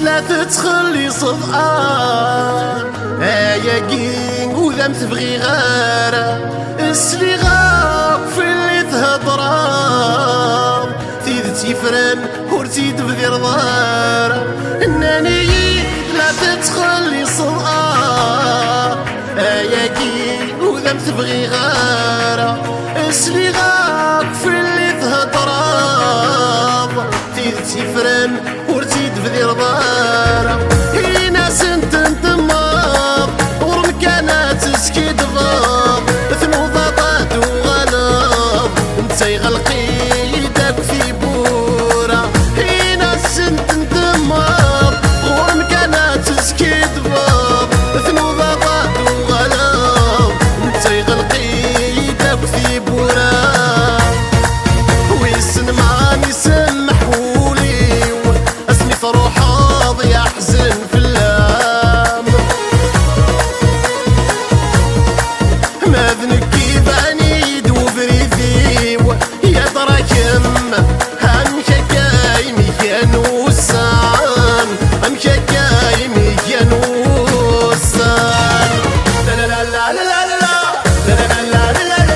لا تتخلي صدقان ياكين وذا متبغي غارة السلي غاب في اللي تهضران تيد تيفرن ورتيد بذي رضارة انني لا تتخلي صدقان ياكين وذا متبغي غارة السلي غاب في اللي تهضران تيد تيفرن ورتيد بذي رضارة هي ناس انت انتماض ورمكانات تسكي دغاض ثنوضاطات وغلاض انت يغلقي يدك في بورة هي ناس انت انتماض ورمكانات تسكي دغاض ثنوضاطات وغلاض انت يغلقي يدك في بورة ويسن معاني سمحولي اسمي فروح حاضي احزن في اللام ما ذنكي باني دوبريثي يا تراكم هم شكاي مكان وسان هم شكاي مكان وسان لا لا لا لا لا لا لا لا لا لا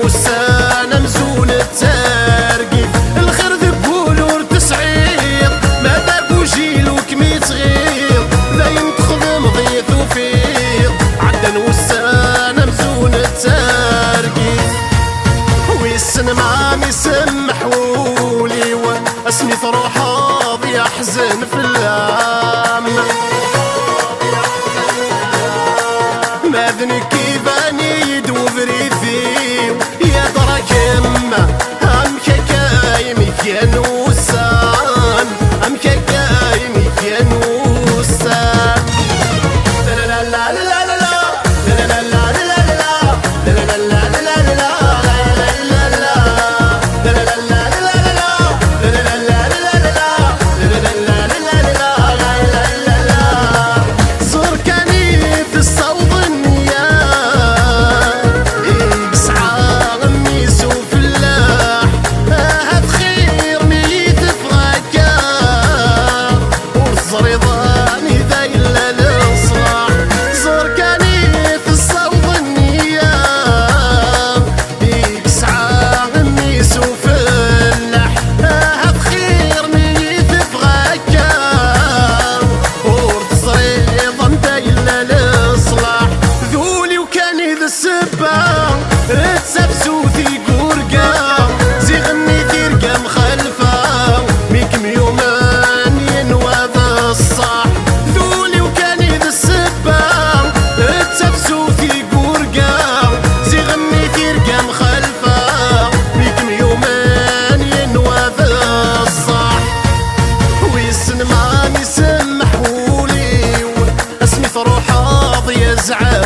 والسنة مزون التارقيف الخير ذبول ورتسعير ما داكو جيلو كمي تغير دايم تخدم ضيث وفير عدن والسنة مزون التارقيف ويسن معامي سمحولي واسمي روح حاضي احزن في اللام ما ذنكي باني دوبريثي يا تراكم هم كاي مكان وسان هم كاي مكان وسان لا لا لا لا لا لا لا لا لا لا لا لا لا تسبسوثي قرقا زي غني ترقا مخلفة ميكم يومان ينوض الصح ذولي وكان يذ السبا تسبسوثي قرقا زي غني ترقا مخلفة ميكم يومان ينوض الصح ويسن ماني سمحولي اسمي فروح حاضي يزعل